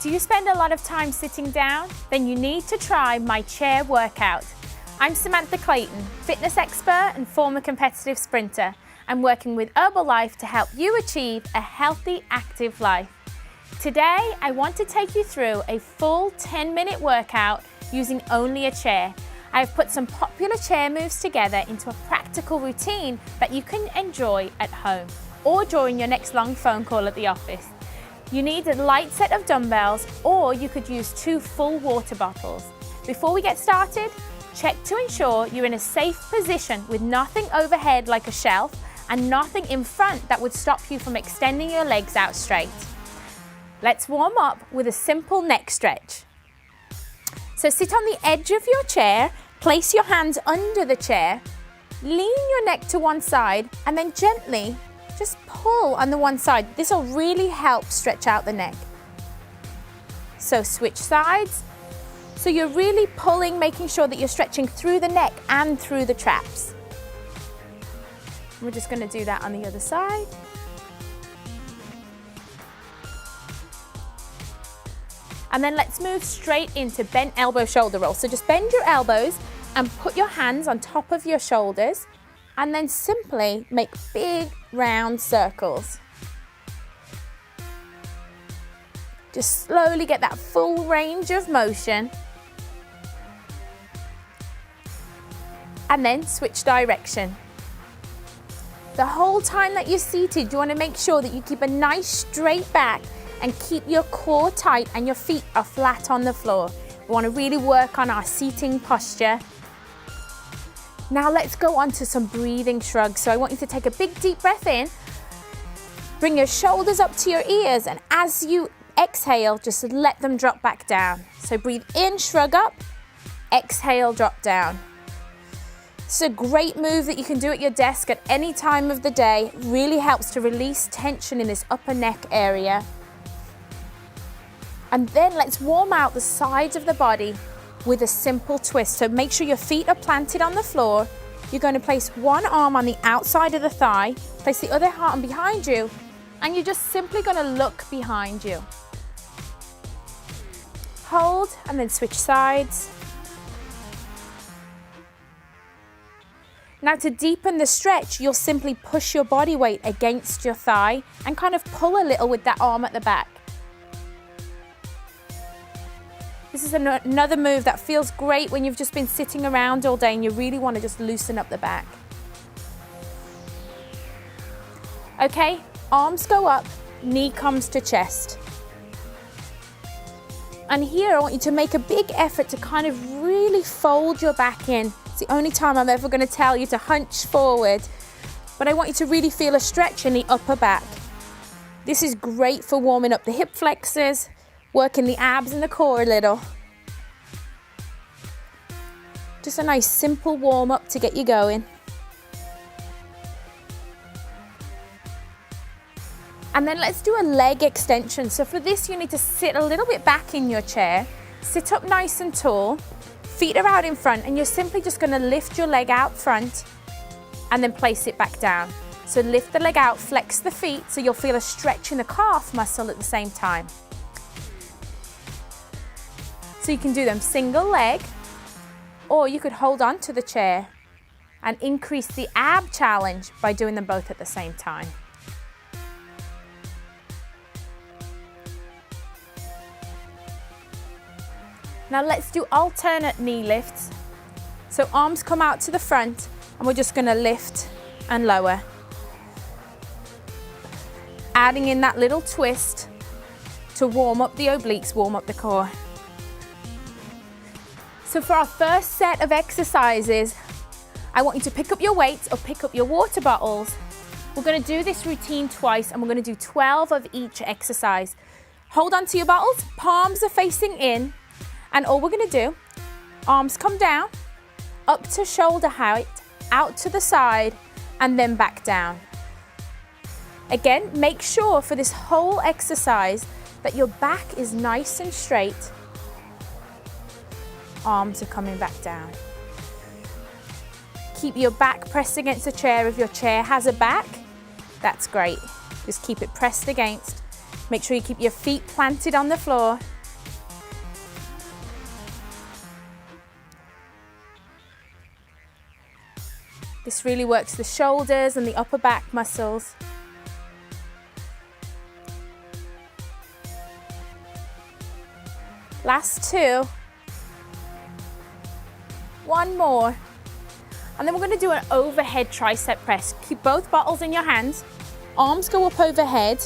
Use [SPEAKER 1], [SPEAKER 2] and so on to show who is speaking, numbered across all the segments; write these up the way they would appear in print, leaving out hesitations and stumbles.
[SPEAKER 1] Do you spend a lot of time sitting down? Then you need to try my chair workout. I'm Samantha Clayton, fitness expert and former competitive sprinter. I'm working with Herbalife to help you achieve a healthy, active life. Today, I want to take you through a full 10-minute workout using only a chair. I've put some popular chair moves together into a practical routine that you can enjoy at home or during your next long phone call at the office. You need a light set of dumbbells, or you could use 2 full water bottles. Before we get started, check to ensure you're in a safe position with nothing overhead like a shelf and nothing in front that would stop you from extending your legs out straight. Let's warm up with a simple neck stretch. So sit on the edge of your chair, place your hands under the chair, lean your neck to one side, and then gently just pull on the one side. This will really help stretch out the neck. So switch sides. So you're really pulling, making sure that you're stretching through the neck and through the traps. We're just going to do that on the other side. And then let's move straight into bent elbow shoulder roll. So just bend your elbows and put your hands on top of your shoulders, and then simply make big round circles. Just slowly get that full range of motion. And then switch direction. The whole time that you're seated, you want to make sure that you keep a nice straight back and keep your core tight and your feet are flat on the floor. We want to really work on our seating posture. Now let's go on to some breathing shrugs. So I want you to take a big deep breath in, bring your shoulders up to your ears, and as you exhale, just let them drop back down. So breathe in, shrug up, exhale, drop down. It's a great move that you can do at your desk at any time of the day. It really helps to release tension in this upper neck area. And then let's warm out the sides of the body with a simple twist. So make sure your feet are planted on the floor. You're going to place one arm on the outside of the thigh, place the other arm behind you, and you're just simply going to look behind you. Hold and then switch sides. Now to deepen the stretch, you'll simply push your body weight against your thigh and kind of pull a little with that arm at the back. This is another move that feels great when you've just been sitting around all day and you really want to just loosen up the back. Okay, arms go up, knee comes to chest. And here I want you to make a big effort to kind of really fold your back in. It's the only time I'm ever going to tell you to hunch forward, but I want you to really feel a stretch in the upper back. This is great for warming up the hip flexors, working the abs and the core a little. Just a nice simple warm up to get you going. And then let's do a leg extension. So for this, you need to sit a little bit back in your chair, sit up nice and tall, feet are out in front, and you're simply just going to lift your leg out front and then place it back down. So lift the leg out, flex the feet, so you'll feel a stretch in the calf muscle at the same time. So you can do them single leg, or you could hold on to the chair and increase the ab challenge by doing them both at the same time. Now let's do alternate knee lifts. So arms come out to the front and we're just going to lift and lower. Adding in that little twist to warm up the obliques, warm up the core. So for our first set of exercises, I want you to pick up your weights or pick up your water bottles. We're going to do this routine twice and we're going to do 12 of each exercise. Hold on to your bottles, palms are facing in, and all we're going to do, arms come down, up to shoulder height, out to the side, and then back down. Again, make sure for this whole exercise that your back is nice and straight. Arms are coming back down. Keep your back pressed against the chair. If your chair has a back, that's great. Just keep it pressed against. Make sure you keep your feet planted on the floor This really works the shoulders and the upper back muscles. Last two. One more. And then we're going to do an overhead tricep press. Keep both bottles in your hands. Arms go up overhead.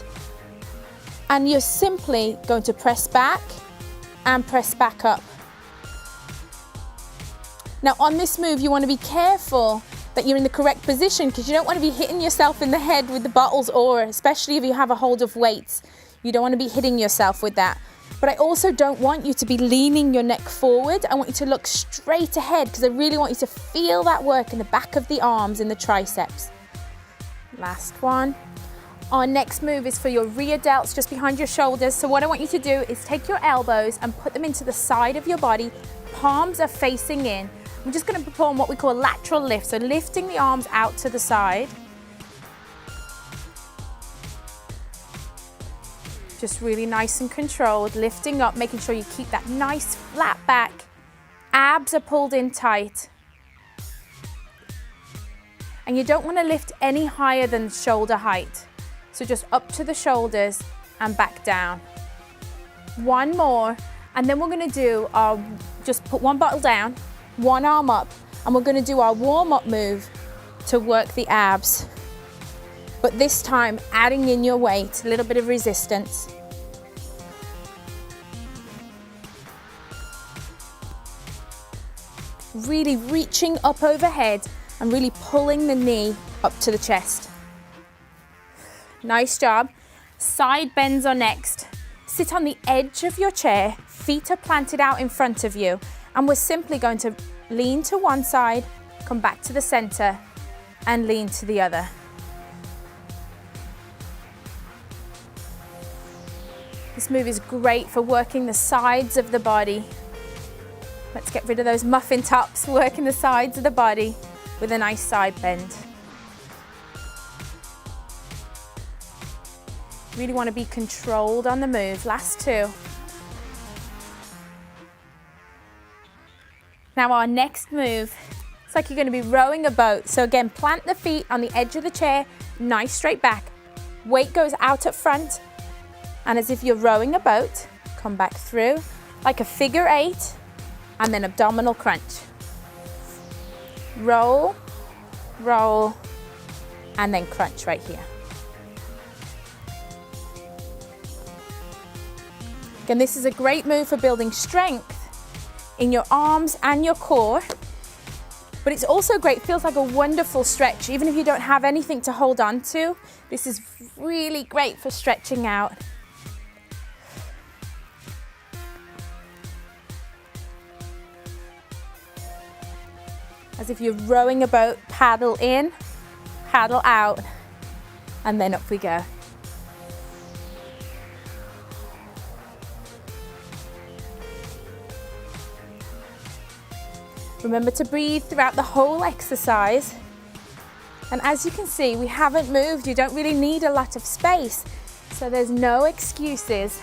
[SPEAKER 1] And you're simply going to press back and press back up. Now on this move, you want to be careful that you're in the correct position, because you don't want to be hitting yourself in the head with the bottles, or especially if you have a hold of weights, you don't want to be hitting yourself with that. But I also don't want you to be leaning your neck forward. I want you to look straight ahead, because I really want you to feel that work in the back of the arms, in the triceps. Last one. Our next move is for your rear delts, just behind your shoulders. So what I want you to do is take your elbows and put them into the side of your body. Palms are facing in. I'm just going to perform what we call a lateral lift, so lifting the arms out to the side. Just really nice and controlled, lifting up, making sure you keep that nice flat back. Abs are pulled in tight. And you don't want to lift any higher than shoulder height. So just up to the shoulders and back down. One more, and then we're going to do our, just put one bottle down, one arm up, and we're going to do our warm-up move to work the abs. But this time, adding in your weight, a little bit of resistance. Really reaching up overhead and really pulling the knee up to the chest. Nice job. Side bends are next. Sit on the edge of your chair, feet are planted out in front of you, and we're simply going to lean to one side, come back to the center, and lean to the other. This move is great for working the sides of the body. Let's get rid of those muffin tops, working the sides of the body with a nice side bend. Really want to be controlled on the move. Last two. Now our next move, it's like you're going to be rowing a boat. So again, plant the feet on the edge of the chair, nice straight back. Weight goes out at front, and as if you're rowing a boat, come back through like a figure eight, and then abdominal crunch. Roll, roll, and then crunch right here. Again, this is a great move for building strength in your arms and your core, but it's also great, feels like a wonderful stretch. Even if you don't have anything to hold on to, this is really great for stretching out. As if you're rowing a boat, paddle in, paddle out, and then up we go. Remember to breathe throughout the whole exercise. And as you can see, we haven't moved. You don't really need a lot of space. So there's no excuses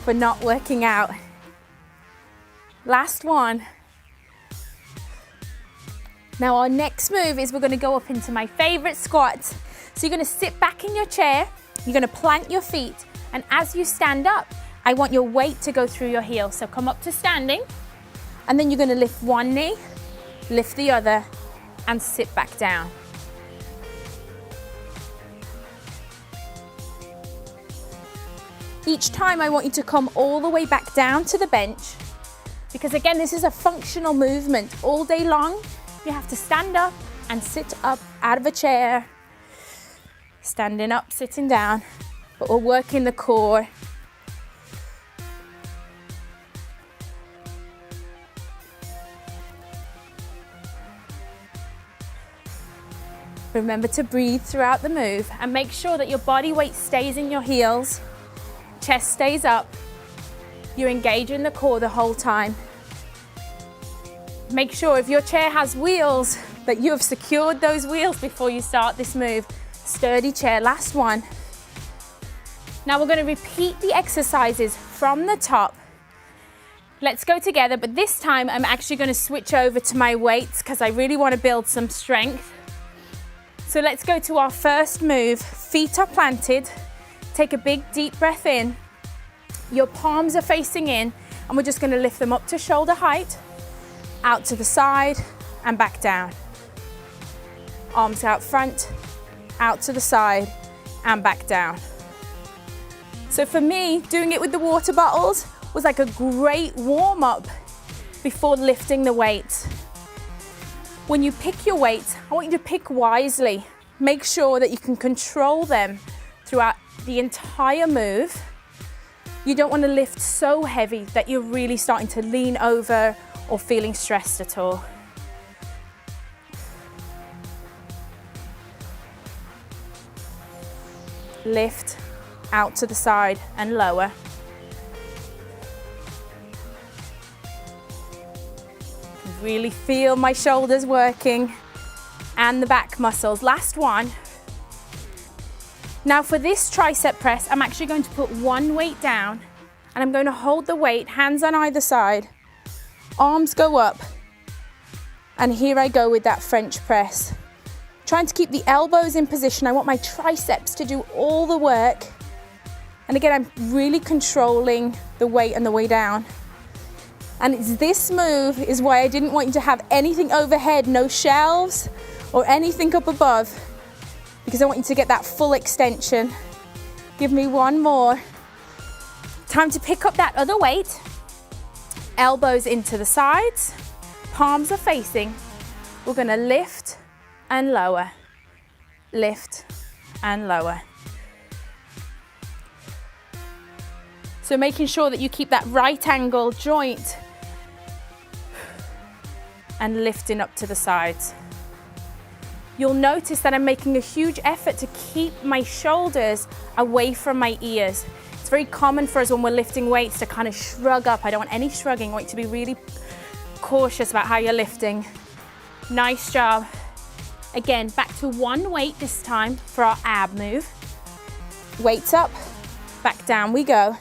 [SPEAKER 1] for not working out. Last one. Now our next move is we're going to go up into my favorite squat. So you're going to sit back in your chair, you're going to plant your feet, and as you stand up, I want your weight to go through your heels. So come up to standing, and then you're going to lift one knee, lift the other, and sit back down. Each time I want you to come all the way back down to the bench, because again, this is a functional movement all day long. You have to stand up and sit up out of a chair, standing up, sitting down, but we're working the core. Remember to breathe throughout the move and make sure that your body weight stays in your heels, chest stays up, you're engaging the core the whole time. Make sure if your chair has wheels that you have secured those wheels before you start this move. Sturdy chair, last one. Now we're going to repeat the exercises from the top. Let's go together, but this time I'm actually going to switch over to my weights because I really want to build some strength. So let's go to our first move. Feet are planted. Take a big deep breath in. Your palms are facing in, and we're just going to lift them up to shoulder height, out to the side and back down. Arms out front, out to the side and back down. So for me, doing it with the water bottles was like a great warm up before lifting the weights. When you pick your weights, I want you to pick wisely. Make sure that you can control them throughout the entire move. You don't want to lift so heavy that you're really starting to lean over or feeling stressed at all. Lift out to the side and lower. Really feel my shoulders working and the back muscles. Last one. Now for this tricep press, I'm actually going to put one weight down and I'm going to hold the weight, hands on either side, arms go up, and here I go with that French press. Trying to keep the elbows in position. I want my triceps to do all the work. And again, I'm really controlling the weight and the way down. And it's this move is why I didn't want you to have anything overhead, no shelves or anything up above, because I want you to get that full extension. Give me one more. Time to pick up that other weight. Elbows into the sides, palms are facing. We're gonna lift and lower, lift and lower. So making sure that you keep that right angle joint and lifting up to the sides. You'll notice that I'm making a huge effort to keep my shoulders away from my ears. It's very common for us when we're lifting weights to kind of shrug up. I don't want any shrugging. I want you to be really cautious about how you're lifting. Nice job. Again, back to one weight this time for our ab move. Weights up, back down we go.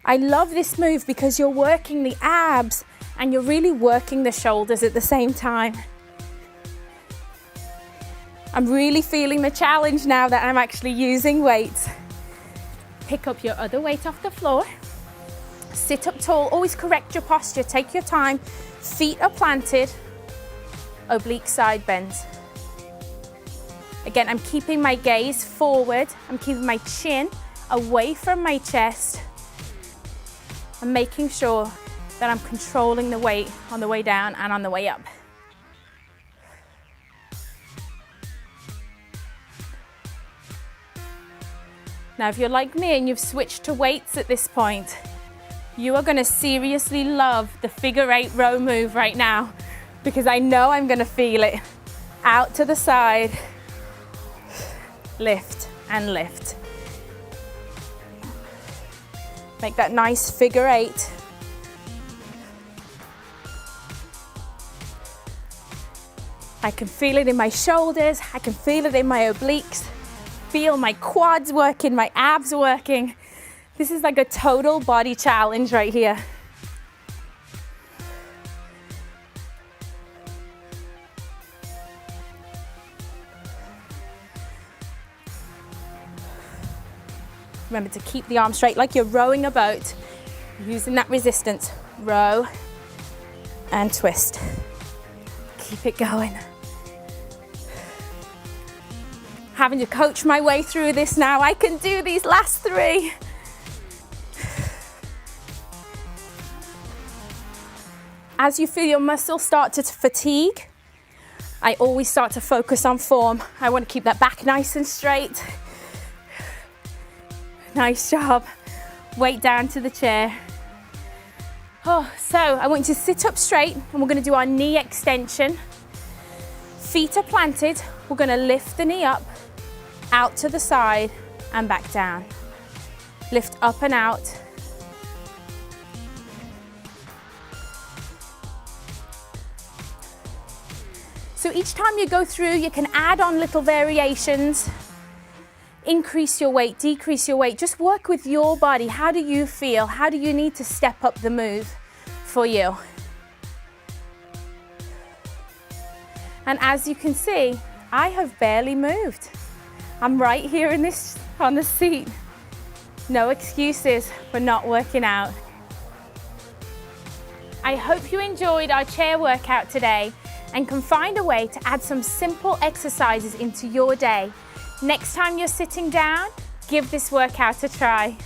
[SPEAKER 1] I love this move because you're working the abs and you're really working the shoulders at the same time. I'm really feeling the challenge now that I'm actually using weights. Pick up your other weight off the floor. Sit up tall, always correct your posture, take your time. Feet are planted, oblique side bends. Again, I'm keeping my gaze forward. I'm keeping my chin away from my chest. I'm making sure that I'm controlling the weight on the way down and on the way up. Now, if you're like me and you've switched to weights at this point, you are gonna seriously love the figure 8 row move right now, because I know I'm gonna feel it. Out to the side, lift and lift. Make that nice figure 8. I can feel it in my shoulders, I can feel it in my obliques, feel my quads working, my abs working. This is like a total body challenge right here. Remember to keep the arm straight like you're rowing a boat, using that resistance. Row and twist. Keep it going. Having to coach my way through this now. I can do these last 3. As you feel your muscles start to fatigue, I always start to focus on form. I want to keep that back nice and straight. Nice job. Weight down to the chair. Oh, so I want you to sit up straight and we're going to do our knee extension. Feet are planted. We're going to lift the knee up, out to the side and back down. Lift up and out. So each time you go through, you can add on little variations. Increase your weight, decrease your weight. Just work with your body. How do you feel? How do you need to step up the move for you? And as you can see, I have barely moved. I'm right here on the seat. No excuses for not working out. I hope you enjoyed our chair workout today and can find a way to add some simple exercises into your day. Next time you're sitting down, give this workout a try.